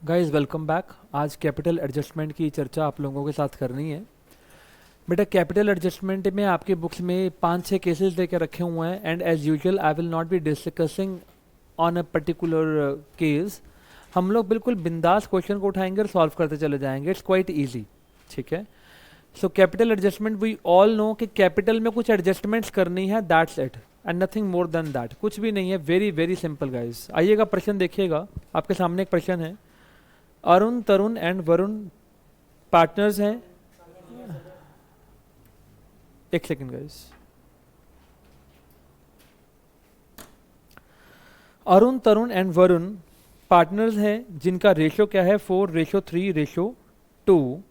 Guys welcome back. आज capital adjustment की चर्चा आप लोगों के साथ करनी है। बेटा कैपिटल एडजस्टमेंट में आपके बुक्स में 5-6 केसेस लेकर रखे हुए हैं and as usual I will not be discussing on a particular case. हम लोग बिल्कुल बिंदास क्वेश्चन को उठाएंगे और सॉल्व करते चले जाएंगे। It's quite easy. ठीक है। So capital adjustment we all know कि कैपिटल में कुछ एडजस्टमेंट्स करनी है, that's it and nothing more than that. कुछ भी नहीं है, वेरी वेरी सिंपल गाइस। आइएगा प्रश्न देखिएगा, आपके सामने एक प्रश्न है। अरुण, तरुण एंड वरुण पार्टनर्स हैं। एक second guys. Arun, Tarun and Varun partners हैं जिनका रेशो क्या है 4:3:2।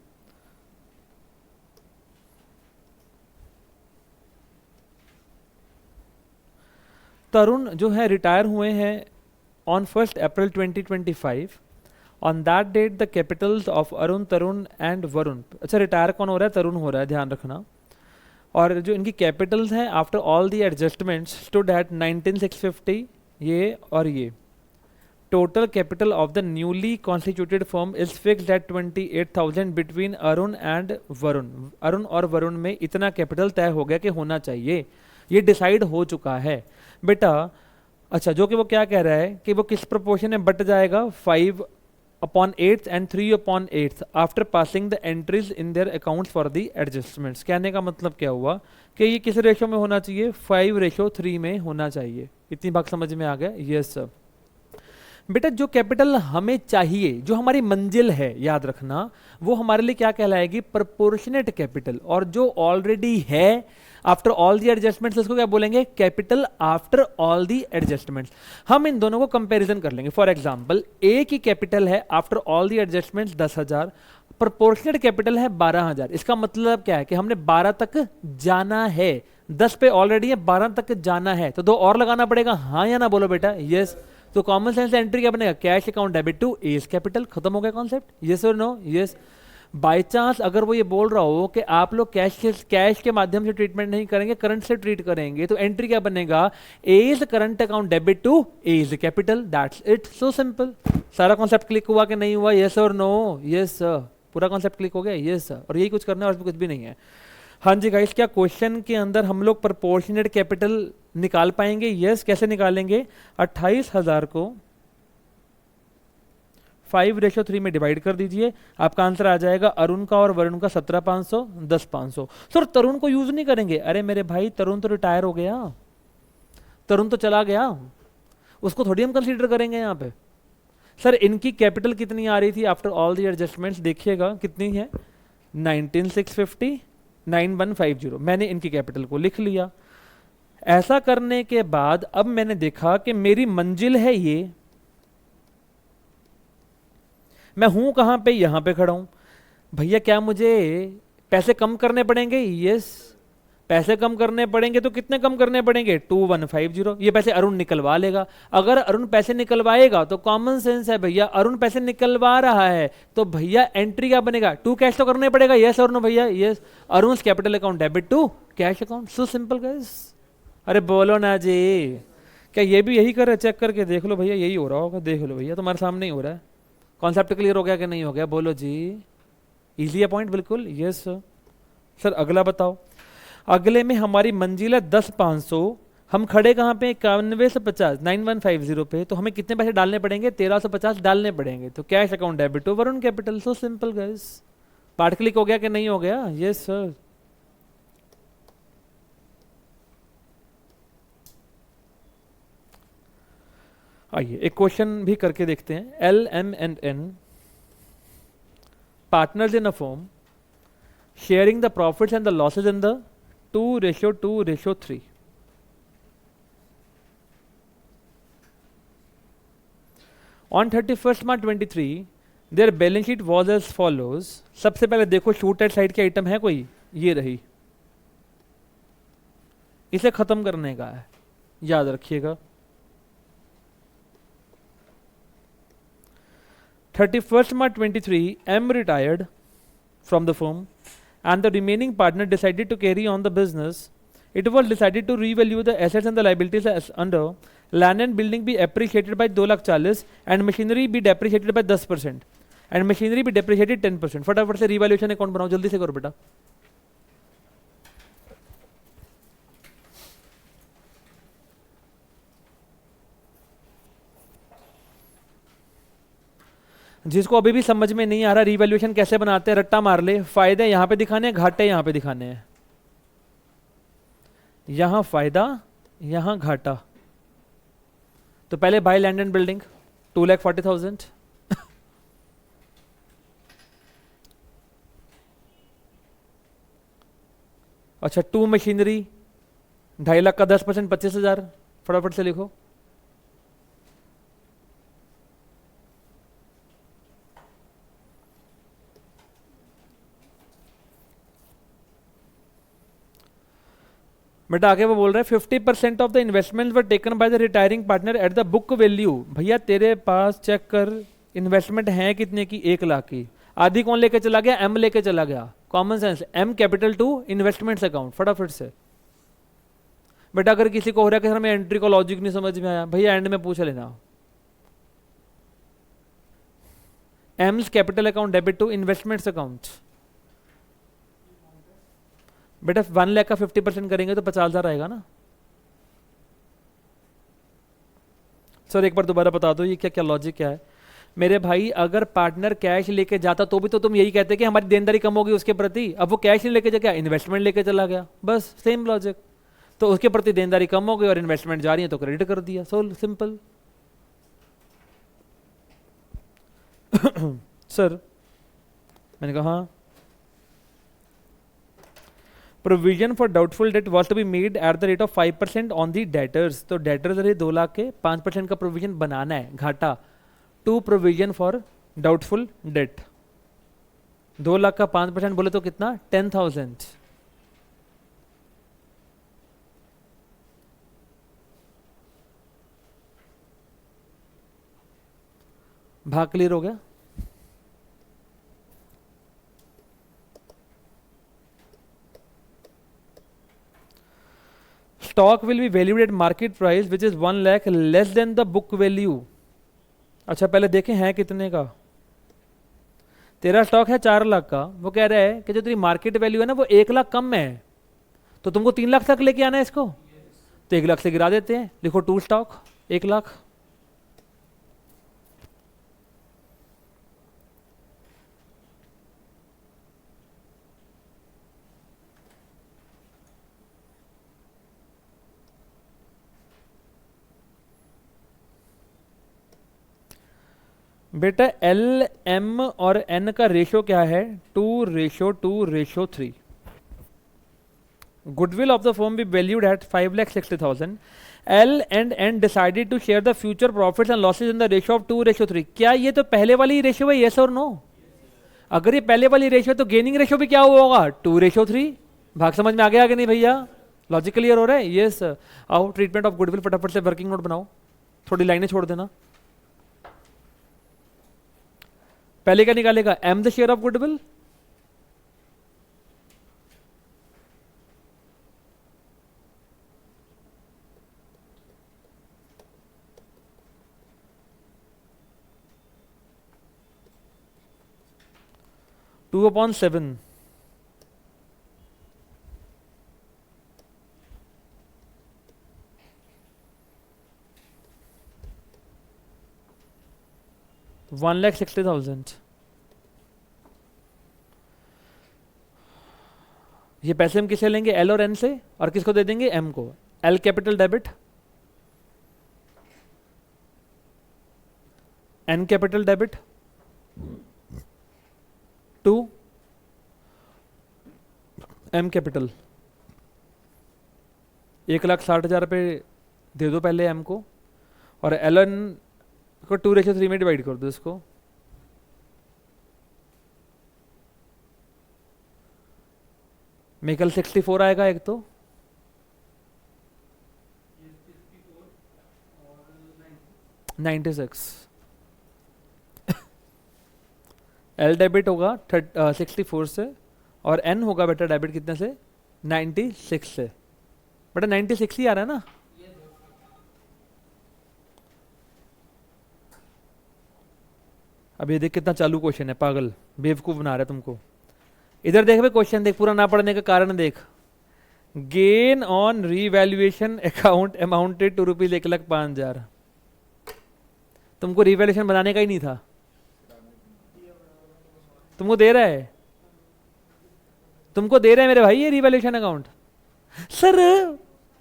तरुण जो है रिटायर हुए हैं on 1 April 2025। On that date the capitals of Arun, Tarun and Varun. अच्छा, रिटायर कौन हो रहा है? तरुण हो रहा है, ध्यान रखना। और जो इनकी कैपिटल्स हैं after all the adjustments stood at 19,650, ये और ये। Total capital of the newly constituted firm is fixed at 28,000 between Arun and Varun. Arun और वरुण में इतना कैपिटल तय हो गया कि होना चाहिए, ये डिसाइड हो चुका है बेटा। अच्छा, जो कि वो क्या कह रहा है कि वो किस प्रोपोर्शन में बट जाएगा 5/8 and 3/8 after passing the entries in their accounts for the adjustments. कहने का मतलब क्या हुआ कि ये किस रेशो में होना चाहिए? 5:3 में होना चाहिए। इतनी बात समझ में आ गया? Yes sir. बेटा जो कैपिटल हमें चाहिए, जो हमारी मंजिल है, याद रखना, वो हमारे लिए क्या कहलाएगी? Proportionate capital. और जो ऑलरेडी है आफ्टर ऑल दी एडजस्टमेंट्स, उसको क्या बोलेंगे? Capital after all the adjustments. हम इन दोनों को कंपैरिजन कर लेंगे। फॉर एग्जांपल, ए की कैपिटल है after all the adjustments 10,000, proportionate capital है 12,000। इसका मतलब क्या है कि हमने 12 तक जाना है। 10 पे ऑलरेडी है, 12 तक जाना है, तो 2 और लगाना पड़ेगा। हाँ या ना बोलो बेटा? यस। तो कॉमन सेंस एंट्री क्या बनेगा? Cash account debit to as capital. खत्म हो गया कॉन्सेप्ट। यस और नो? यस। बाई चांस अगर वो ये बोल रहा हो कि आप लोग कैश के माध्यम से ट्रीटमेंट नहीं करेंगे, करंट से ट्रीट करेंगे, तो एंट्री क्या बनेगा? As current account debit to as capital. That's it, so simple. सारा कॉन्सेप्ट क्लिक हुआ कि नहीं हुआ? यस और नो? Yes sir. पूरा कॉन्सेप्ट क्लिक हो गया? Yes sir. और यही कुछ करना है और कुछ भी नहीं है। हाँ जी गाइस, क्या क्वेश्चन के अंदर हम लोग प्रोपोर्शनेट कैपिटल निकाल पाएंगे? यस। कैसे निकालेंगे? 28,000 को 5:3 में डिवाइड कर दीजिए, आपका आंसर आ जाएगा अरुण का और वरुण का 17,500, 10,500। सर तरुण को यूज नहीं करेंगे? अरे मेरे भाई, तरुण तो रिटायर हो गया, तरुण तो चला गया, उसको थोड़ी हम कंसीडर करेंगे यहाँ पे। सर इनकी कैपिटल कितनी आ रही थी आफ्टर ऑल दी एडजस्टमेंट्स? देखिएगा कितनी है, 19,650, 9150। मैंने इनकी कैपिटल को लिख लिया। ऐसा करने के बाद अब मैंने देखा कि मेरी मंजिल है ये, मैं हूं कहां पे? यहां पे खड़ा हूं। भैया क्या मुझे पैसे कम करने पड़ेंगे? यस। पैसे कम करने पड़ेंगे तो कितने कम करने पड़ेंगे? 2150। ये पैसे अरुण निकलवा लेगा। अगर अरुण पैसे निकलवाएगा तो कॉमन सेंस है भैया, अरुण पैसे निकलवा रहा है तो भैया एंट्री क्या बनेगा? टू कैश तो करने पड़ेगा। यस और नो भैया? Yes. Arun capital account debit to cash account. So simple guys. अरे बोलो ना जी, क्या ये भी यही कर रहे? चेक करके देख लो भैया, यही हो रहा होगा। देख लो भैया, तुम्हारे सामने ही हो रहा है। कॉन्सेप्ट क्लियर हो गया कि नहीं हो गया? बोलो जी। इजी है पॉइंट बिल्कुल। Yes sir. सर अगला बताओ। अगले में हमारी मंजिल है 10,500। हम खड़े कहाँ पे? 9150, 9150 पे। तो हमें कितने पैसे डालने पड़ेंगे? 1350 डालने पड़ेंगे। तो cash account debit to Varun capital. So simple guys. Part click हो गया कि नहीं हो गया? Yes sir. आइए एक क्वेश्चन भी करके देखते हैं। L M and N partners in a firm sharing the profits and the losses in the 2:2:3। On 31st March 23 their balance sheet was as follows. सबसे पहले देखो शूट एट साइड के आइटम है कोई? ये रही, इसे खत्म करने का है, याद रखिएगा। 31st March 23 M retired from the firm and the remaining partner decided to carry on the business. It was decided to revalue the assets and the liabilities as under land and building be appreciated by 2,40,000 and machinery be depreciated by 10% and machinery be depreciated 10%। फटाफट से revaluation account बनाओ, जल्दी से करो बेटा। जिसको अभी भी समझ में नहीं आ रहा रिवैल्यूएशन कैसे बनाते हैं, रट्टा मार ले। फायदे यहां पे दिखाने हैं, घाटे यहां पे दिखाने हैं। यहां फायदा, यहां घाटा। तो पहले बाय लैंड एंड बिल्डिंग 2,40,000, अच्छा 2 मशीनरी 2.5 लाख का 10% 25,000। फटाफट से लिखो। बेटा आगे वो बोल रहे हैं 50% of the investment were taken by the retiring partner at the book value. भैया तेरे पास चेक कर इन्वेस्टमेंट है कितने की, 1 लाख की। आधी कौन लेके चला गया, एम लेके चला गया। Common sense, M capital to investments account. फटाफट से बेटा अगर किसी को हो रहा है कि सर मैं एंट्री को लॉजिक नहीं समझ में आया, भैया एंड में पूछ लेना। M's capital account debit to investments account. बेटा 1 लाख का 50% करेंगे तो 50,000 आएगा ना। सर एक बार दोबारा बता दो ये क्या क्या लॉजिक क्या है। मेरे भाई अगर पार्टनर कैश लेके जाता तो भी तो तुम यही कहते कि हमारी देनदारी कम होगी उसके प्रति। अब वो कैश नहीं लेके जा गया, इन्वेस्टमेंट लेके चला गया, बस सेम लॉजिक। तो उसके प्रति देनदारी कम हो गई और इन्वेस्टमेंट जा रही है तो क्रेडिट कर दिया, सो सिंपल। सर मैंने कहा हाँ। Provision for doubtful debt was to be made at the rate of 5% on the debtors. तो डेटर्स रहे 2 लाख के, 5% का प्रोविजन बनाना है, घाटा। To provision for doubtful debt, 2 lakh का 5% बोले तो कितना, 10,000। भाग क्लियर हो गया। Stock will be valued eight market price which is 1 lakh less than the book value. अच्छा पहले देखें है कितने का। तेरा स्टॉक है 4 लाख का, वो कह रहा है कि जो तेरी मार्केट वैल्यू है ना वो 1 लाख कम है, तो तुमको 3 लाख तक लेके आना है इसको। तो 1 लाख से गिरा देते हैं, लिखो टू स्टॉक 1 लाख। बेटा एल एम और एन का रेशो क्या है, 2:2:3। Goodwill of the firm be valued at 5,60,000। L and N decided to share the future profits and losses in the ratio of 2:3। क्या ये तो पहले वाली रेशो है, यस और नो? अगर ये पहले वाली रेशो तो गेनिंग रेशो भी क्या हुआ होगा, 2:3। भाग समझ में आ गया कि नहीं भैया? लॉजिक क्लियर हो रहा है? यस। आओ ट्रीटमेंट ऑफ गुडविल फटाफट से वर्किंग नोट बनाओ, थोड़ी लाइनें छोड़ देना। पहले क्या निकालेगा, am the share of goodwill, two upon 7। $1,60,000। ये पैसे हम किसे लेंगे, एल और एन से, और किसको दे देंगे, एम को। L capital debit, N capital debit to M capital. 1,60,000 रुपये दे दो पहले एम को, और एल एन को 2:3 में डिवाइड कर दो इसको। मेकल 64 आएगा एक तो, $96। एल डेबिट होगा 64 से, और एन होगा बेटा डेबिट कितने से, 96 से। बेटा 96 ही आ रहा है ना? अब ये देख कितना चालू क्वेश्चन है, पागल बेवकूफ बना रहा है तुमको। इधर देख भाई क्वेश्चन देख, पूरा ना पढ़ने का कारण देख। Gain on revaluation account amounted to rupees 1,05,000। तुमको रीवैल्यूएशन बनाने का ही नहीं था, तुमको दे रहा है, तुमको दे रहे हैं मेरे भाई ये रीवैल्यूएशन अकाउंट। सर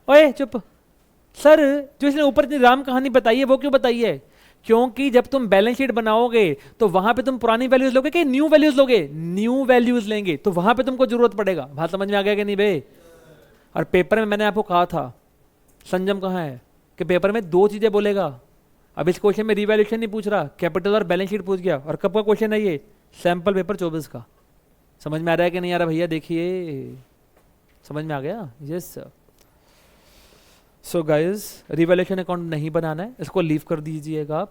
ओए चुप सर, जो इसने ऊपर इतनी राम कहानी बताई है वो क्यों बताई है? क्योंकि जब तुम बैलेंस शीट बनाओगे तो वहां पे तुम पुरानी वैल्यूज लोगे कि न्यू वैल्यूज लोगे? न्यू वैल्यूज लेंगे, तो वहां पे तुमको जरूरत पड़ेगा। बात समझ में आ गया कि नहीं बे? और पेपर में मैंने आपको कहा था, संजम कहाँ है, कि पेपर में दो चीजें बोलेगा। अब इस क्वेश्चन में रीवैल्यूएशन नहीं पूछ रहा, कैपिटल और बैलेंस शीट पूछ गया। और कब का क्वेश्चन है ये? सैंपल पेपर 24 का। समझ में आ रहा है कि नहीं आ रहा भैया? देखिए समझ में आ गया? Yes sir. So guys revaluation account नहीं बनाना है, इसको लीव कर दीजिएगा आप।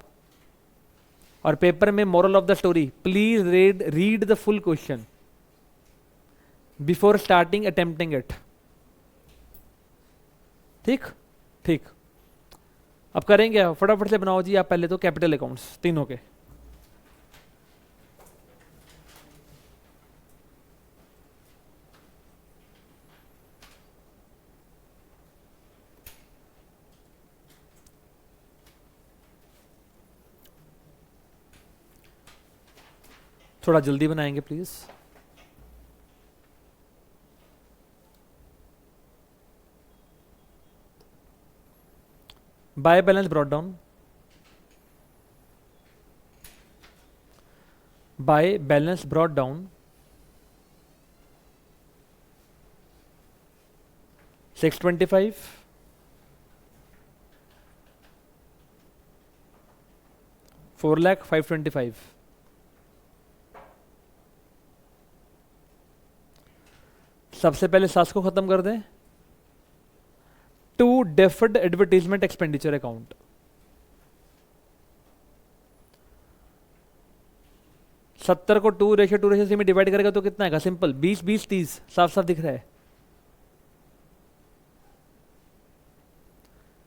और पेपर में moral of the story, please read the full question before starting attempting it. ठीक ठीक, अब करेंगे, फटाफट से बनाओ जी आप पहले तो कैपिटल अकाउंट्स तीनों के। थोड़ा जल्दी बनाएंगे please. By balance brought down, by balance brought down 625, 4,05,25। सबसे पहले सास को खत्म कर दें। To deferred advertisement expenditure account, सत्तर को 2:2 में डिवाइड करेगा तो कितना आएगा? सिंपल 20 20 30, साफ साफ दिख रहा है।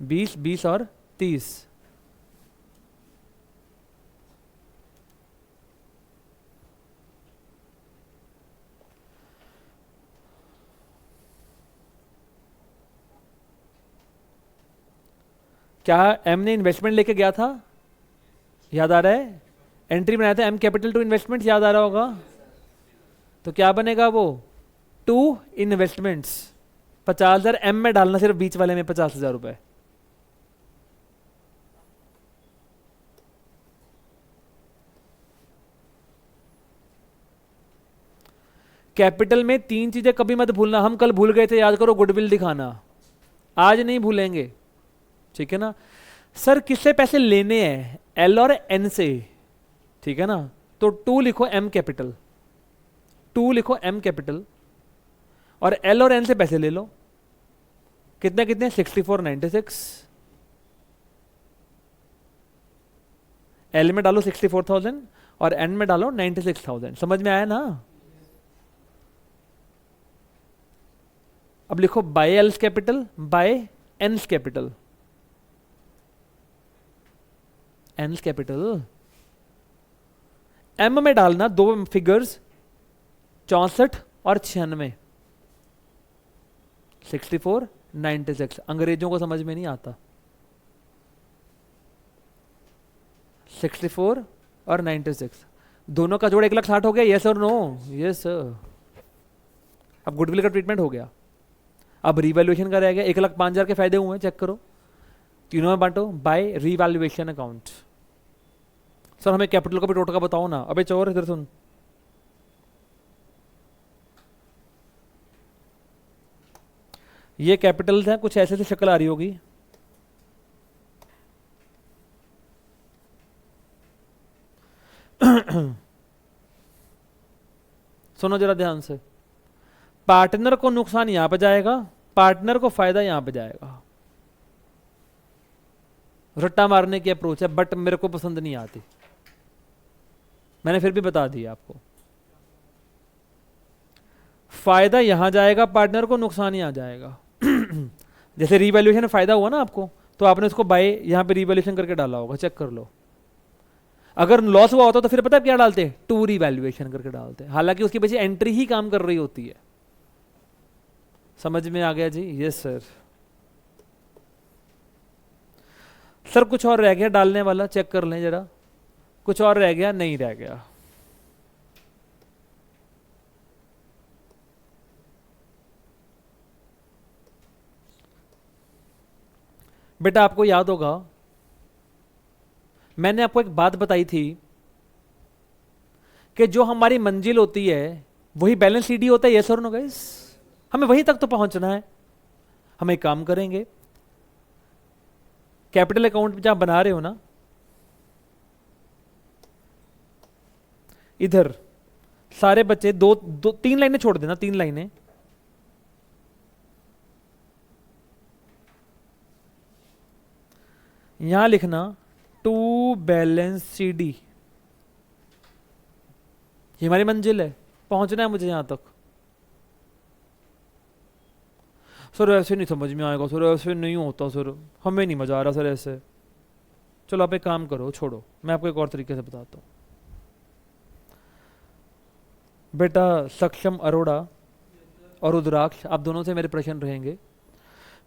20 20 और 30। क्या एम ने इन्वेस्टमेंट लेके गया था? याद आ रहा है? एंट्री बनाया था एम कैपिटल टू इन्वेस्टमेंट, याद आ रहा होगा। तो क्या बनेगा वो? टू इन्वेस्टमेंट्स 50,000 एम में डालना, सिर्फ बीच वाले में 50,000 रुपए। कैपिटल में तीन चीजें कभी मत भूलना, हम कल भूल गए थे, याद करो। गुडविल दिखाना, आज नहीं भूलेंगे, ठीक है ना? सर किससे पैसे लेने हैं? एल और एन से, ठीक है ना? तो टू लिखो एम कैपिटल, टू लिखो एम कैपिटल, और एल और एन से पैसे ले लो। कितने कितने? 6496। एल में डालो 64,000 और एन में डालो 96,000। समझ में आया ना? अब लिखो by L's capital, by N's capital. N's capital M में डालना दो फिगर्स 64 और 96। 64 96, अंग्रेजों को समझ में नहीं आता। 64 और 96 दोनों का जोड़ 1,60,000 हो गया। यस और नो? यस। अब गुडविल का ट्रीटमेंट हो गया, अब रिवैल्यूएशन का रह गया। 1,05,000 के फायदे हुए, चेक करो। तीनों में बांटो बाय रिवैल्यूएशन अकाउंट। सर हमें कैपिटल का भी टोटका बताओ ना। अबे चोर इधर सुन, ये कैपिटल्स हैं, कुछ ऐसे से शक्ल आ रही होगी। सुनो जरा ध्यान से, पार्टनर को नुकसान यहां पे जाएगा, पार्टनर को फायदा यहां पे जाएगा। रट्टा मारने की अप्रोच है, बट मेरे को पसंद नहीं आती, मैंने फिर भी बता दिया आपको। फायदा यहां जाएगा पार्टनर को, नुकसान यहां जाएगा। जैसे रिवैल्यूएशन फायदा हुआ ना आपको, तो आपने उसको बाय यहां पे रिवैल्यूएशन करके डाला होगा, चेक कर लो। अगर लॉस हुआ होता तो फिर पता है क्या डालते, टू रिवैल्यूएशन करके डालते, हालांकि उसकी वजह एंट्री ही काम कर रही होती है। समझ में आ गया जी? Yes sir. सर कुछ और रह गया डालने वाला, चेक कर लें जरा, कुछ और रह गया? नहीं रह गया। बेटा आपको याद होगा मैंने आपको एक बात बताई थी कि जो हमारी मंजिल होती है वही बैलेंस सीडी होता है। यस और नो गाइस? हमें वहीं तक तो पहुंचना है। हम एक काम करेंगे, कैपिटल अकाउंट जहां बना रहे हो ना, इधर सारे बच्चे दो दो 3 लाइनें छोड़ देना, 3 लाइनें। यहां लिखना टू बैलेंस सीडी, ये हमारी मंजिल है, पहुंचना है मुझे यहां तक। सर ऐसे नहीं समझ में आएगा सर, ऐसे नहीं होता सर, हमें नहीं मजा आ रहा सर ऐसे। चलो आप एक काम करो, छोड़ो, मैं आपको एक और तरीके से बताता हूं। बेटा सक्षम अरोड़ा और रुद्राक्ष, आप दोनों से मेरे प्रश्न रहेंगे।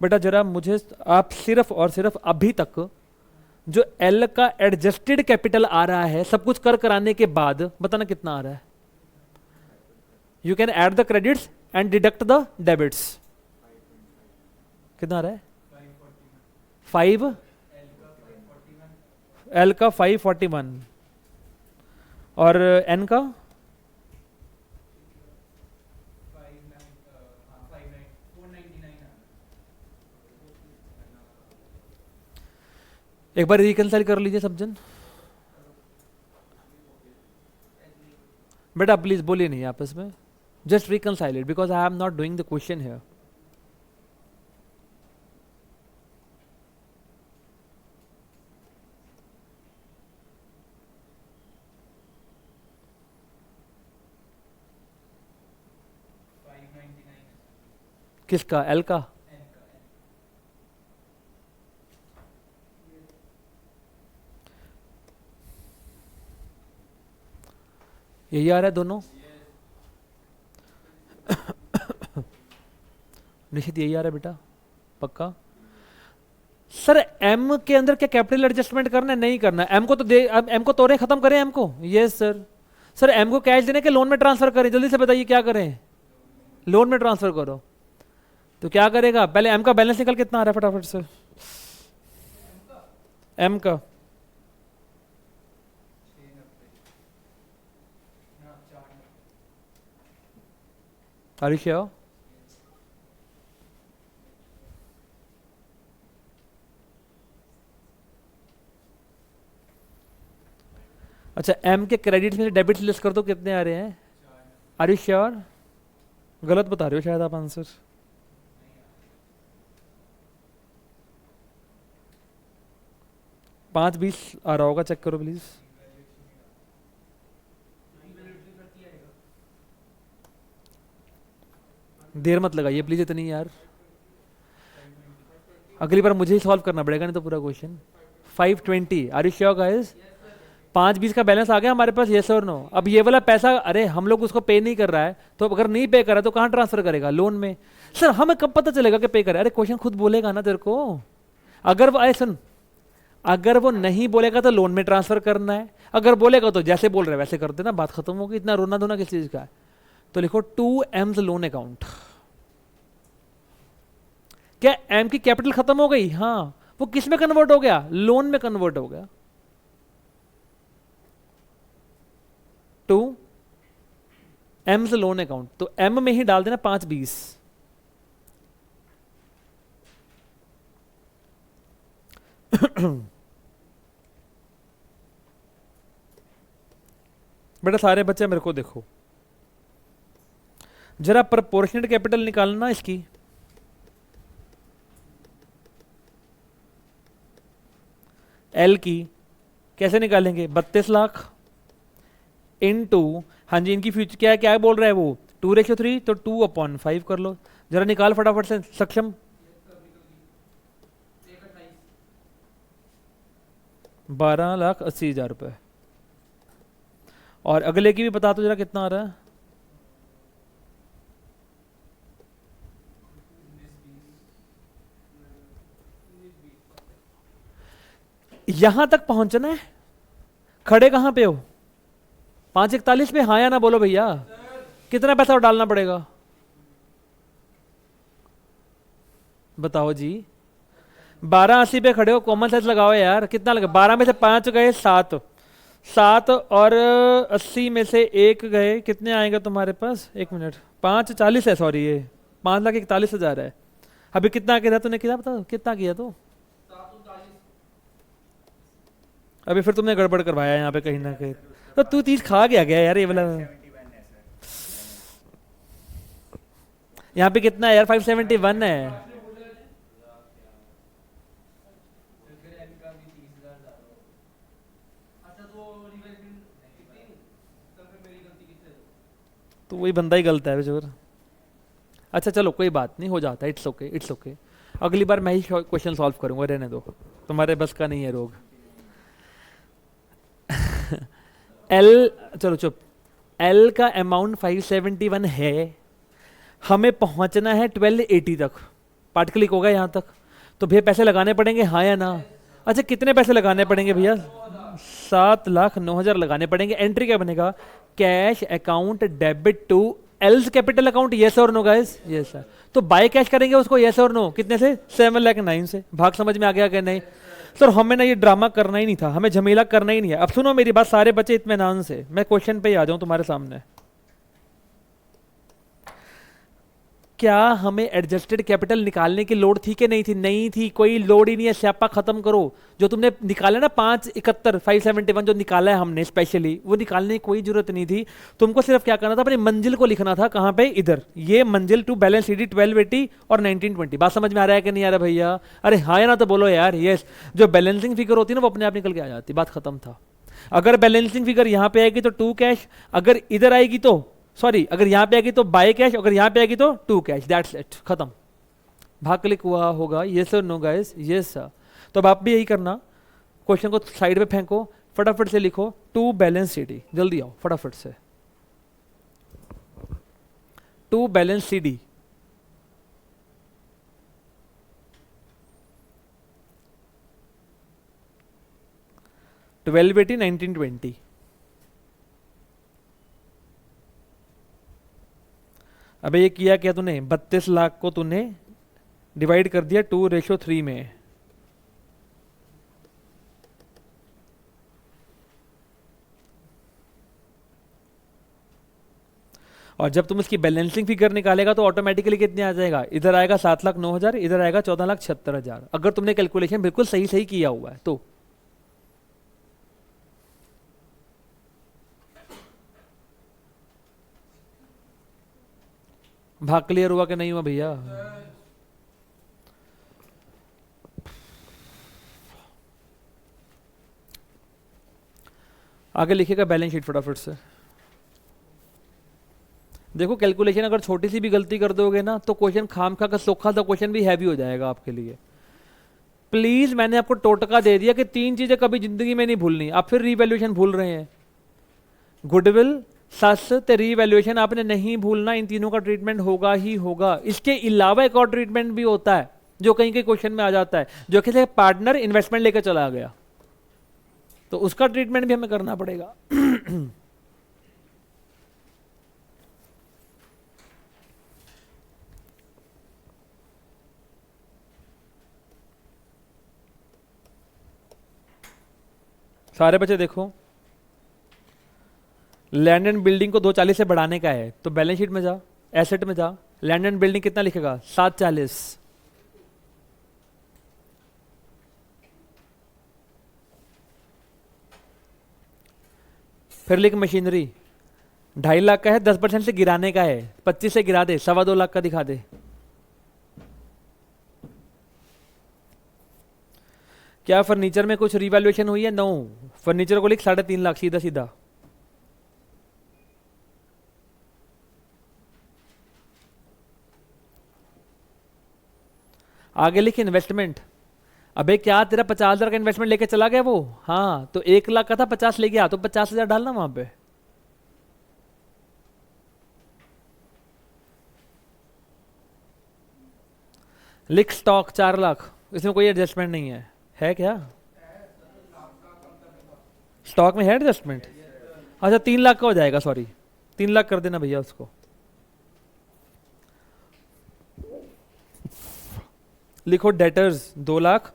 बेटा जरा मुझे आप सिर्फ और सिर्फ अभी तक जो एल का एडजस्टेड कैपिटल आ रहा है सब कुछ कर कराने के बाद बताना कितना आ रहा है। You can add the credits and deduct the debits. कितना आ रहा है? 5, एल का 541 और एन का एक बार रिकंसाइल कर लीजिए सब जन। बेटा प्लीज बोलिए नहीं आपस में, just reconcile it because I am not doing the question here. किसका? एल का? यही आ रहा है दोनों? निश्चित यही आ रहा है बेटा, पक्का? सर एम के अंदर क्या कैपिटल एडजस्टमेंट करना है? नहीं करना। एम को तो दे, एम को तोड़े खत्म करें एम को। Yes sir. सर एम को कैश देने के लोन में ट्रांसफर करें, जल्दी से बताइए क्या करें? लोन में ट्रांसफर करो। तो क्या करेगा? पहले एम का बैलेंस निकल कितना आ रहा है फटाफट से। एम का आरिश, अच्छा एम के क्रेडिट्स में से डेबिट्स लिस्ट कर दो, कितने आ रहे हैं? Are you sure? गलत बता रहे हो शायद आप आंसर। पाँच 20 आ रहा होगा, चेक करो प्लीज। देर मत लगाइए प्लीज इतनी यार, अगली बार मुझे ही सॉल्व करना पड़ेगा नहीं तो पूरा question. 520, are you sure guys? 5-20 का बैलेंस आ गया हमारे पास। येस और नो? अब ये वाला पैसा, अरे हम लोग उसको पे नहीं कर रहा है, तो अगर नहीं पे कर रहा है तो कहाँ ट्रांसफर करेगा? लोन में। सर हमें कब पता चलेगा कि पे करे? अरे क्वेश्चन खुद बोलेगा ना तेरे को। अगर वो सुन, अगर वो नहीं बोलेगा तो लोन में ट्रांसफर करना है, अगर बोलेगा तो जैसे बोल रहे हैं वैसे कर देना, बात खत्म होगी। इतना रोना धोना किस चीज का है? तो लिखो 2M's लोन अकाउंट। क्या एम की कैपिटल खत्म हो गई? हाँ। वो किस में कन्वर्ट हो गया? लोन में कन्वर्ट हो गया। 2M's लोन अकाउंट, तो एम में ही डाल देना 5-20। बेटा सारे बच्चे मेरे को देखो, जरा प्रोपोर्शनेट कैपिटल निकालना इसकी। एल की कैसे निकालेंगे? 32 लाख इनटू, हाँ जी इनकी फ्यूचर क्या है, क्या बोल रहा है वो? 2:3, तो 2/5 कर लो। जरा निकाल फटाफट से सक्षम। 12,80,000 रुपये। और अगले की भी बता दो जरा कितना आ रहा है। यहां तक पहुंचना है, खड़े कहां पे हो? 5:41 पे, हाँ या ना बोलो भैया। कितना पैसा और डालना पड़ेगा बताओ जी। 12:80 पे खड़े हो, कॉमन सेंस लगाओ यार, कितना लगा? 12 में से 5 गए 7, 7 और 80 में से 1 गए, कितने आएंगे तुम्हारे पास? 1 मिनट, 5:40 है, सॉरी ये 5,41,000 है। अभी कितना किया तूने, किया बता कितना किया तो? अभी फिर तुमने गड़बड़ करवाया यहाँ पे कहीं ना कहीं, तो तू चीज खा गया यार ये वाला। यहाँ पे कितना है यार? 571 है। तो वही बंदा ही गलत है बेचारा। अच्छा चलो कोई बात नहीं, हो जाता है, इट्स ओके इट्स ओके। अगली बार मैं ही क्वेश्चन सॉल्व करूंगा, रहने दो, तुम्हारे बस का नहीं है रोग। एल, चलो चुप। एल का अमाउंट 571 है, हमें पहुंचना है 1280 तक। पार्ट क्लिक होगा यहाँ तक, तो भैया पैसे लगाने पड़ेंगे, हाँ या ना? अच्छा कितने पैसे लगाने पड़ेंगे भैया? 7,09,000 लगाने पड़ेंगे। एंट्री क्या बनेगा? Cash account debit to L's capital account, yes और नो गाइस? Yes sir. तो बाय कैश करेंगे उसको, यस और नो? कितने से? 7,09,000 से। भाग समझ में आ गया क्या? नहीं सर हमें ना ये ड्रामा करना ही नहीं था, हमें झमेला करना ही नहीं है। अब सुनो मेरी बात सारे बच्चे इत्मीनान से, मैं क्वेश्चन पे ही आ जाऊं तुम्हारे सामने। क्या हमें एडजस्टेड कैपिटल निकालने की लोड थी कि नहीं थी? नहीं थी, कोई लोड ही नहीं है, स्यापा खत्म करो। जो तुमने निकाला ना 571 571 जो निकाला है हमने स्पेशली, वो निकालने की कोई जरूरत नहीं थी। तुमको सिर्फ क्या करना था, अपनी मंजिल को लिखना था। कहाँ पे? इधर, ये मंजिल टू बैलेंस शीट 1280 और 1920। बात समझ में आ रहा है कि नहीं आ रहा भैया? अरे हाँ या ना तो बोलो यार। यस, जो बैलेंसिंग फिगर होती है ना वो अपने आप निकल के आ जाती, बात खत्म था। अगर बैलेंसिंग फिगर यहाँ पे आएगी तो 2 कैश, अगर इधर आएगी तो सॉरी, अगर यहां पे आएगी तो बाय कैश, अगर यहां पे आएगी तो 2 कैश, दैट्स इट, खत्म। भाग क्लिक हुआ होगा, यस और नो गाइस? Yes sir. तो अब आप भी यही करना, क्वेश्चन को साइड में फेंको, फटाफट से लिखो टू बैलेंस सीडी, जल्दी आओ फटाफट से। To balance CD, twelve 1920। अबे ये किया क्या तूने? 32 लाख को तूने डिवाइड कर दिया 2:3 में। और जब तुम इसकी बैलेंसिंग फिगर निकालेगा तो ऑटोमेटिकली कितने आ जाएगा? इधर आएगा 7,09,000, इधर आएगा 14,76,000, अगर तुमने कैलकुलेशन बिल्कुल सही सही किया हुआ है तो। भाग क्लियर हुआ कि नहीं हुआ भैया? आगे लिखेगा बैलेंस शीट फटाफट से। देखो कैलकुलेशन अगर छोटी सी भी गलती कर दोगे ना तो क्वेश्चन खाम खा का सोखा सा क्वेश्चन भी हैवी हो जाएगा आपके लिए। प्लीज मैंने आपको टोटका दे दिया कि 3 चीजें कभी जिंदगी में नहीं भूलनी, आप फिर रीवैल्यूएशन भूल रहे हैं। गुडविल, सस ते रीवैल्यूएशन आपने नहीं भूलना, इन तीनों का ट्रीटमेंट होगा ही होगा। इसके अलावा एक और ट्रीटमेंट भी होता है जो कहीं के क्वेश्चन में आ जाता है, जो कि पार्टनर इन्वेस्टमेंट लेकर चला गया, तो उसका ट्रीटमेंट भी हमें करना पड़ेगा। सारे बच्चे देखो, लैंड एंड बिल्डिंग को 240 से बढ़ाने का है, तो बैलेंस शीट में जा, एसेट में जा, लैंड एंड बिल्डिंग कितना लिखेगा? 740। फिर लिख मशीनरी, 2.5 लाख का है, 10% से गिराने का है, 25 से गिरा दे, 2.25 लाख का दिखा दे। क्या फर्नीचर में कुछ रिवैल्यूएशन हुई है? नो। फर्नीचर को लिख 3.5 लाख, सीधा सीधा। आगे लिख इन्वेस्टमेंट। अबे क्या तेरा 50,000 का इन्वेस्टमेंट लेके चला गया वो? हाँ, तो 1 लाख का था, 50 ले गया, तो 50,000 डालना वहां पे। लिख स्टॉक 4 लाख, इसमें कोई एडजस्टमेंट नहीं है क्या? स्टॉक में है एडजस्टमेंट? अच्छा 3 लाख का हो जाएगा, सॉरी 3 लाख कर देना भैया उसको। लिखो डेटर्स 2 लाख,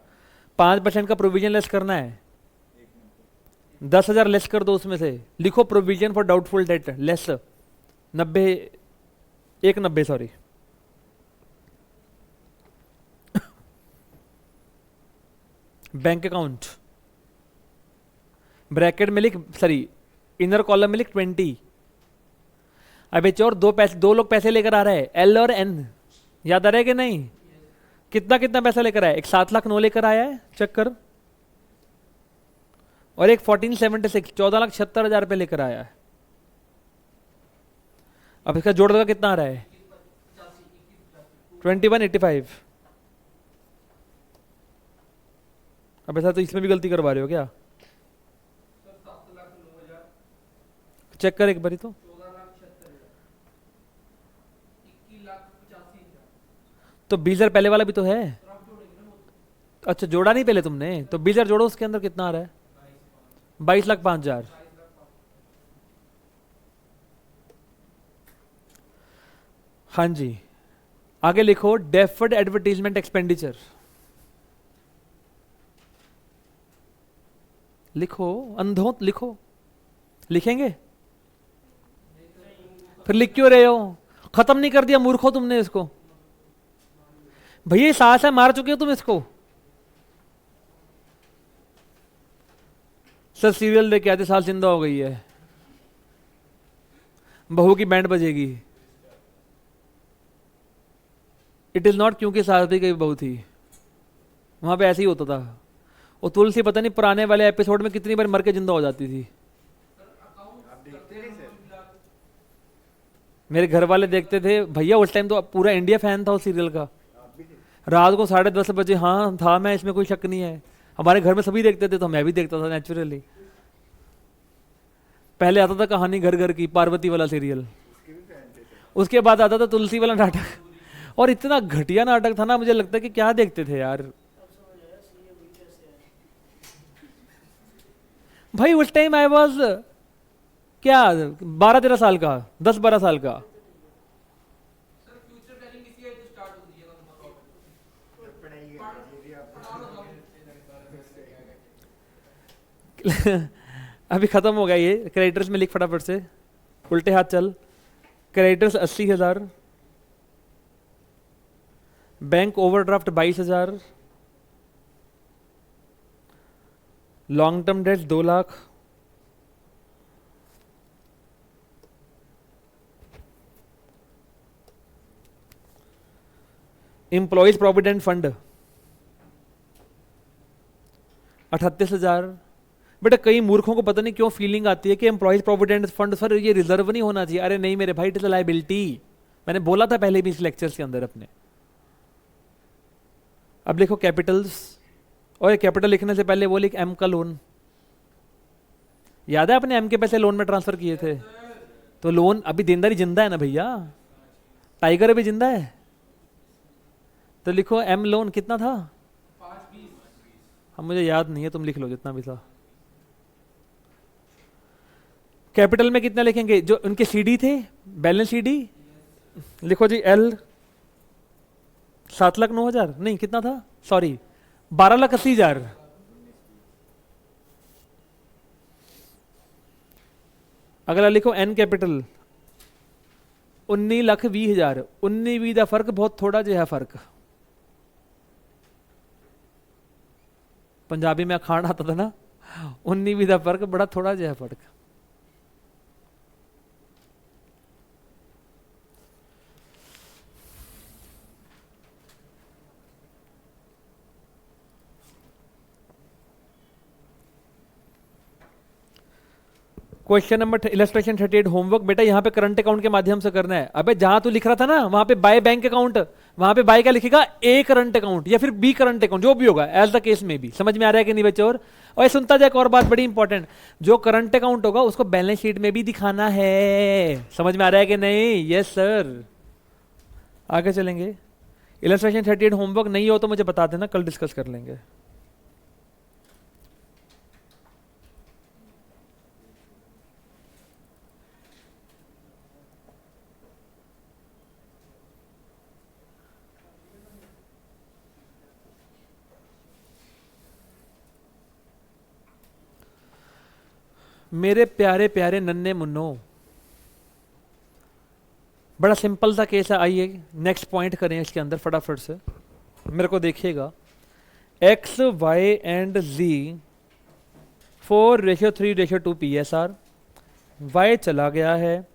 5% का प्रोविजन लेस करना है, 10,000 लेस कर दो उसमें से। लिखो provision for doubtful date less 90, 190 sorry. Bank account bracket में लिख, सॉरी इनर कॉलम में लिख 20। अबे चोर, दो लोग पैसे लेकर आ रहे हैं, एल और एन, याद आ रहा है कि नहीं? कितना कितना पैसा लेकर आया? एक 7,09,000 लेकर आया है, चेक कर, और एक 1476 14,76,000 रुपये लेकर आया है। अब इसका जोड़ दो कितना आ रहा है? 2185। अब ऐसा तो इसमें भी गलती करवा रहे हो क्या? चेक कर एक बारी तो 20,000 पहले वाला भी तो है। अच्छा जोड़ा नहीं पहले तुमने, तो 20,000 जोड़ो, उसके अंदर कितना आ रहा है? 22,05,000। हाँ जी, आगे लिखो डेफर्ड एडवर्टीजमेंट एक्सपेंडिचर, लिखो अंधों लिखो, लिखेंगे? फिर लिख क्यों रहे हो? खत्म नहीं कर दिया मूर्खो तुमने इसको? भैया सांस है, मार चुके हो तुम इसको। सर सीरियल लेके आते साल जिंदा हो गई है, बहू की बैंड बजेगी। इट इज नॉट क्योंकि सासवी की बहू थी, वहां पे ऐसे ही होता था। वो तुलसी पता नहीं पुराने वाले एपिसोड में कितनी बार मर के जिंदा हो जाती थी। मेरे घर वाले देखते थे भैया, उस टाइम तो पूरा इंडिया फैन था उस सीरियल का। रात को 10:30 बजे, हाँ था, मैं इसमें कोई शक नहीं है। हमारे घर में सभी देखते थे तो मैं भी देखता था नेचुरली। पहले आता था कहानी घर घर की, पार्वती वाला सीरियल, उसके बाद आता था तुलसी वाला नाटक, और इतना घटिया नाटक था ना, मुझे लगता है कि क्या देखते थे यार। भाई उस टाइम आई वॉज क्या 12-13 साल का, 10-12 साल का। अभी खत्म हो गया ये। क्रेडिटर्स में लिख फटाफट से, उल्टे हाथ चल। Creditors 80,000, bank overdraft 22,000, long term debt 2 lakh, employees provident fund 38,000। बेटा कई मूर्खों को पता नहीं क्यों फीलिंग आती है कि एम्प्लॉयज प्रोविडेंट फंड सर ये रिजर्व नहीं होना चाहिए। अरे नहीं मेरे भाई, इट इज लाइबिलिटी। मैंने बोला था पहले भी इस लेक्चर्स के अंदर अपने। अब लिखो कैपिटल्स, और कैपिटल लिखने से पहले वो लिख एम का लोन। याद है अपने एम के पैसे लोन में ट्रांसफर किए थे, तो लोन अभी देनदारी जिंदा है ना भैया, टाइगर अभी जिंदा है। तो लिखो एम लोन कितना था? अब मुझे याद नहीं है, तुम लिख लो जितना भी था। कैपिटल में कितना लिखेंगे? जो उनके सीडी थे, बैलेंस सीडी, लिखो जी एल 7,09,000, नहीं कितना था, सॉरी 12,80,000। अगला लिखो एन कैपिटल 19,20,000। 19 का फर्क बहुत थोड़ा जो है फर्क। पंजाबी में अखाड़ आता था ना, 19 का फर्क बड़ा थोड़ा जो है फर्क। Question number illustration 38 homework. बेटा यहाँ पे करंट अकाउंट के माध्यम से करना है। अबे जहां तू लिख रहा था ना वहां पे बाय बैंक अकाउंट, वहां पे बाय क्या लिखेगा? ए करंट अकाउंट या फिर बी करंट अकाउंट, जो भी होगा, एज द केस में भी। समझ में आ रहा है कि नहीं बच्चों? और सुनता जाए एक और बात बड़ी इंपॉर्टेंट, जो करंट अकाउंट होगा उसको बैलेंस शीट में भी दिखाना है। समझ में आ रहा है कि नहीं? Yes sir. आगे चलेंगे। इलस्ट्रेशन 38 होमवर्क नहीं हो तो मुझे बता देना, कल डिस्कस कर लेंगे। मेरे प्यारे प्यारे नन्हे मुन्नो, बड़ा सिंपल सा केस है, आइए नेक्स्ट पॉइंट करें इसके अंदर फटाफट से। मेरे को देखिएगा, X Y and Z 4:3:2 PSR, Y चला गया है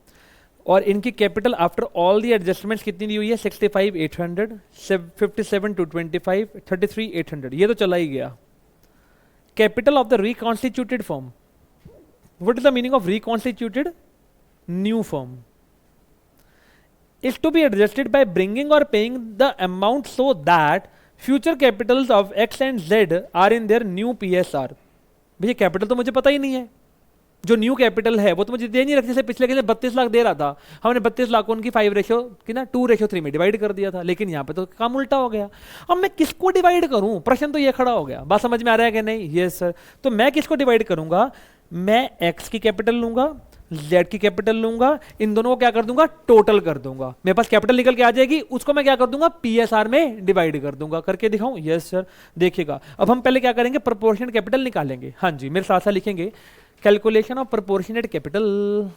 और इनकी capital after all the adjustments कितनी दी हुई है, 65,800, 57,225, 33,800, ये तो चला ही गया। Capital of the reconstituted form, what is the meaning of reconstituted? New form is to be adjusted by bringing or paying the amount so that future capitals of X and Z are in their new PSR। भैया capital तो मुझे पता ही नहीं है, जो new capital है वो तो मुझे दे नहीं रखी। जैसे पिछले के 32 लाख दे रहा था, हमने 32 लाख को उनकी 2:3 में डिवाइड कर दिया था, लेकिन यहाँ पे तो काम उल्टा हो गया। अब मैं किसको डिवाइड करूं, प्रश्न तो ये खड़ा हो गया। बात समझ में आ रहा है कि नहीं? Yes sir. तो मैं किसको डिवाइड करूंगा? मैं एक्स की कैपिटल लूंगा, जेड की कैपिटल लूंगा, इन दोनों को क्या कर दूंगा, टोटल कर दूंगा। मेरे पास कैपिटल निकल के आ जाएगी, उसको मैं क्या कर दूंगा, पीएसआर में डिवाइड कर दूंगा। करके दिखाऊं? Yes sir. देखिएगा, अब हम पहले क्या करेंगे, प्रोपोर्शनेट कैपिटल निकालेंगे। हाँ जी, मेरे साथ साथ लिखेंगे कैलकुलेशन ऑफ प्रोपोर्शनेट कैपिटल।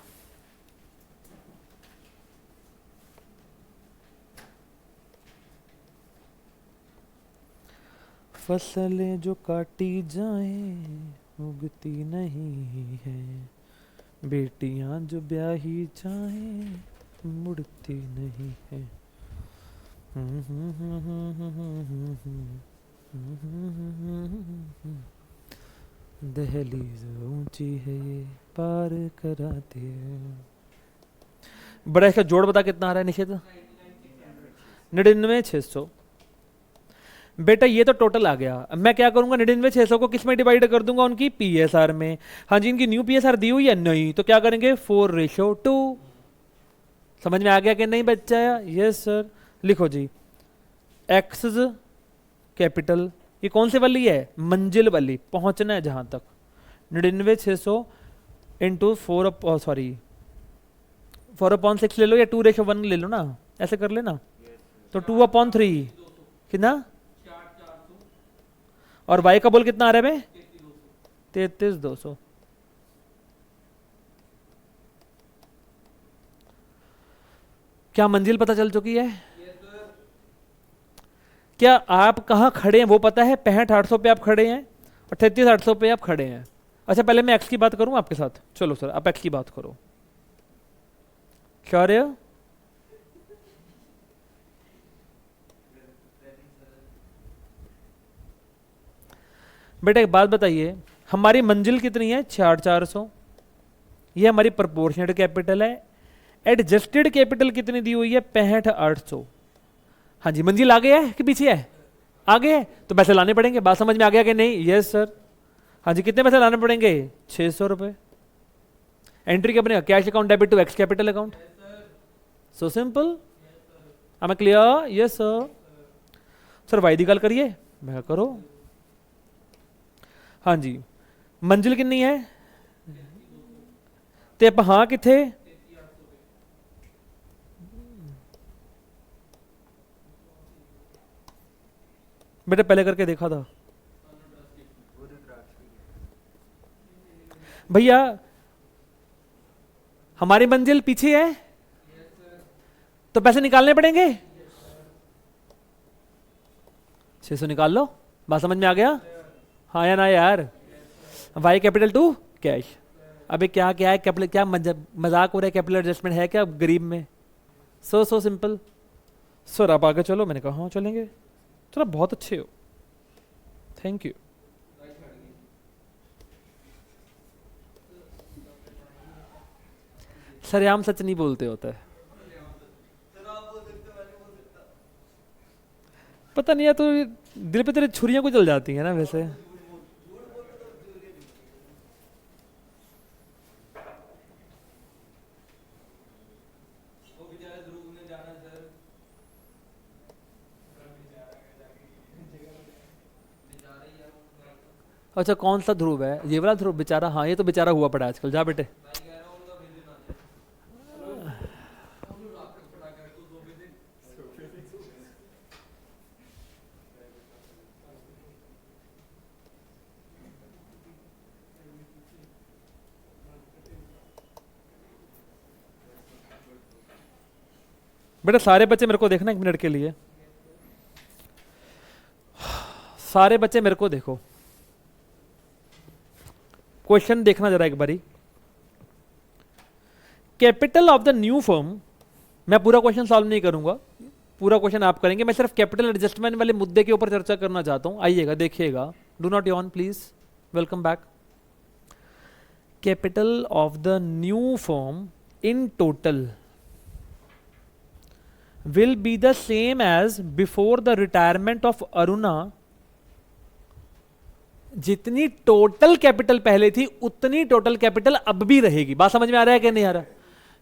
फसलें जो काटी जाएं उगती नहीं है, बेटियां जो ब्याही जाएं मुड़ती नहीं है। दहलीज ऊंची है ये पार कराते हैं। बड़ा इसका जोड़ बता कितना आ रहा है निषेध? 99,600। बेटा ये तो टोटल आ गया। अब मैं क्या करूंगा, 99,600 को किस में डिवाइड कर दूंगा, उनकी पीएसआर में। हाँ जी, इनकी न्यू पीएसआर दी हुई है नहीं, तो क्या करेंगे 4:2। समझ में आ गया कि नहीं बच्चा? Yes sir. लिखो जी, एक्स कैपिटल, ये कौन से वाली है, मंजिल वाली, पहुंचना है जहां तक। 99,600 इंटू 4/6 ले लो या 2:1 ले लो ना, ऐसे कर लेना। तो 2/3 कितना, और y का बोल कितना आ रहा है? 33,200। क्या मंजिल पता चल चुकी है? क्या आप कहां खड़े हैं वो पता है? 65,800 पे आप खड़े हैं और 33,800 पे आप खड़े हैं। अच्छा, पहले मैं x की बात करूं आपके साथ। चलो सर, आप x की बात करो। शौर्य, बेटा एक बात बताइए, हमारी मंजिल कितनी है? 64,400। ये हमारी प्रोपोर्शनेट कैपिटल है। एडजस्टेड कैपिटल कितनी दी हुई है? 65,800। हाँ जी, मंजिल आगे है कि पीछे है? आगे है, तो पैसे लाने पड़ेंगे। बात समझ में आ गया कि नहीं? Yes sir. हाँ जी, कितने पैसे लाने पड़ेंगे? 600 रुपए। एंट्री क्या बनेगा? Cash account debit to X capital account. So simple. I am clear? Yes sir. Sir वाई दी गल करिए, मैं करो। हाँ जी, मंजिल कितनी है? ते आप हाँ किथे? बेटा पहले करके देखा था भैया। हमारी मंजिल पीछे है तो पैसे निकालने पड़ेंगे। 600 निकाल लो। बात समझ में आ गया? हाँ या ना यार? Y capital to cash. अबे क्या क्या है कैपिटल? क्या मजाक हो रहा है? कैपिटल एडजस्टमेंट है क्या गरीब में? So simple. सर आप आगे चलो। मैंने कहा हाँ चलेंगे। चलो बहुत अच्छे हो, थैंक यू। सरेआम सच नहीं बोलते होता है। पता नहीं है, तो दिल पे तेरे छुरियां को चल जाती है ना वैसे। अच्छा कौन सा ध्रुव है? ये वाला ध्रुव बेचारा, हाँ ये तो बेचारा हुआ पड़ा है आजकल। जा बेटे। बेटा सारे बच्चे मेरे को देखना 1 मिनट के लिए, सारे बच्चे मेरे को देखो, क्वेश्चन देखना जरा एक बारी। Capital of the new firm, मैं पूरा क्वेश्चन सॉल्व नहीं करूंगा, पूरा क्वेश्चन आप करेंगे, मैं सिर्फ कैपिटल एडजस्टमेंट वाले मुद्दे के ऊपर चर्चा करना चाहता हूं। आइएगा देखिएगा, do not Yon please, welcome back. Capital of the new firm in total will be the same as before the retirement of Aruna। जितनी टोटल कैपिटल पहले थी उतनी टोटल कैपिटल अब भी रहेगी। बात समझ में आ रहा है कि नहीं आ रहा?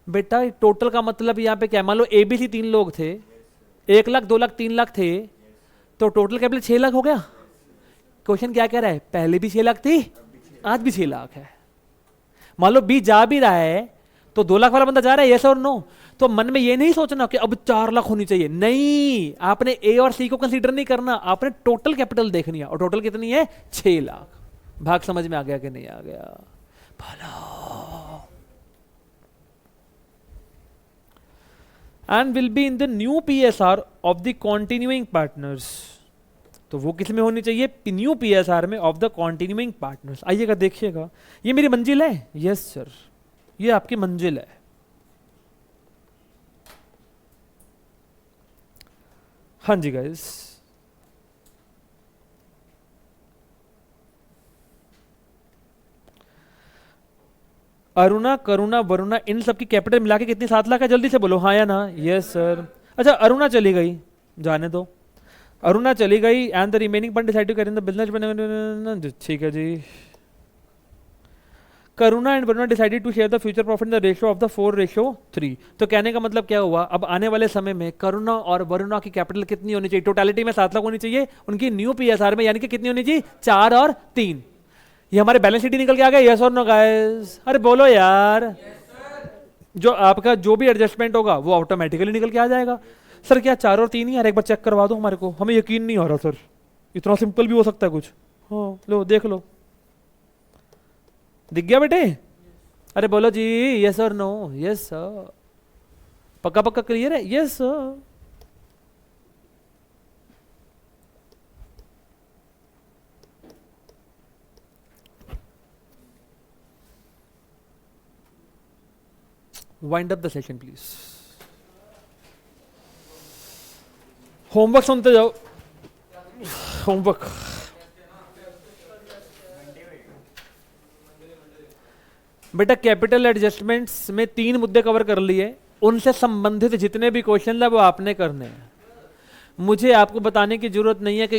बेटा टोटल का मतलब यहाँ पे क्या, मान लो ABC 3 लोग थे, 1 लाख 2 लाख 3 लाख थे, तो टोटल कैपिटल 6 लाख हो गया। क्वेश्चन क्या कह रहा है? पहले भी 6 लाख थी, आज भी 6 लाख है। मान लो B जा भी रहा है तो 2 लाख वाला बंदा जा रहा है, यस और नो? तो मन में ये नहीं सोचना कि अब 4 लाख होनी चाहिए, नहीं, आपने A और C को कंसीडर नहीं करना, आपने टोटल कैपिटल देखनी है, और टोटल कितनी है? 6 लाख। भाग समझ में आ गया कि नहीं आ गया? भला। And will be in the new PSR of the continuing partners, तो वो किस में होनी चाहिए? न्यू PSR में ऑफ द कॉन्टिन्यूइंग पार्टनर्स। आइएगा देखिएगा, ये मेरी मंजिल है, यस सर, ये आपकी मंजिल है। हाँ जी गाइस, अरुणा, करुणा, वरुणा, इन सब की कैपिटल मिला के कितनी? 7 लाख है। जल्दी से बोलो हाँ या ना? Yes sir. अच्छा अरुणा चली गई, जाने दो, अरुणा चली गई, and the remaining part decide to कर इन द बिजनेस, ठीक है जी। Karuna and Varuna decided to share the future profit in the ratio of the 4:3। तो कहने का मतलब क्या हुआ? अब आने वाले समय में करुणा और वरुणा की कैपिटल कितनी होनी चाहिए? टोटलिटी में 7 लाख होनी चाहिए, उनकी न्यू PSR में यानी कि कितनी होनी चाहिए? 4 और 3। ये हमारे बैलेंस शीट निकल के आ गया, यस और नो गाइस? अरे बोलो यार। जो आपका जो भी एडजस्टमेंट होगा वो ऑटोमेटिकली निकल के आ जाएगा। सर क्या 4 और 3 ही? यार एक बार चेक करवा दो हमारे को, हमें यकीन नहीं हो रहा सर, इतना सिंपल भी हो सकता है कुछ। हाँ लो देख लो, दिख गया बेटे? अरे बोलो जी, यस और नो? Yes sir. पक्का पक्का क्लियर है? Yes sir. Wind up the session please. Homework सुनते जाओ, होमवर्क। बेटा कैपिटल एडजस्टमेंट्स में 3 मुद्दे कवर कर लिए, उनसे संबंधित जितने भी क्वेश्चन है वो आपने करने हैं। मुझे आपको बताने की जरूरत नहीं है कि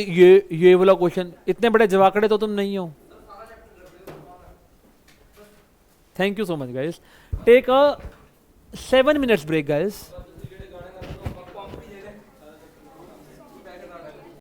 ये वाला क्वेश्चन, इतने बड़े जवाकड़े तो तुम नहीं हो। Thank you so much guys, take a 7 minutes break guys।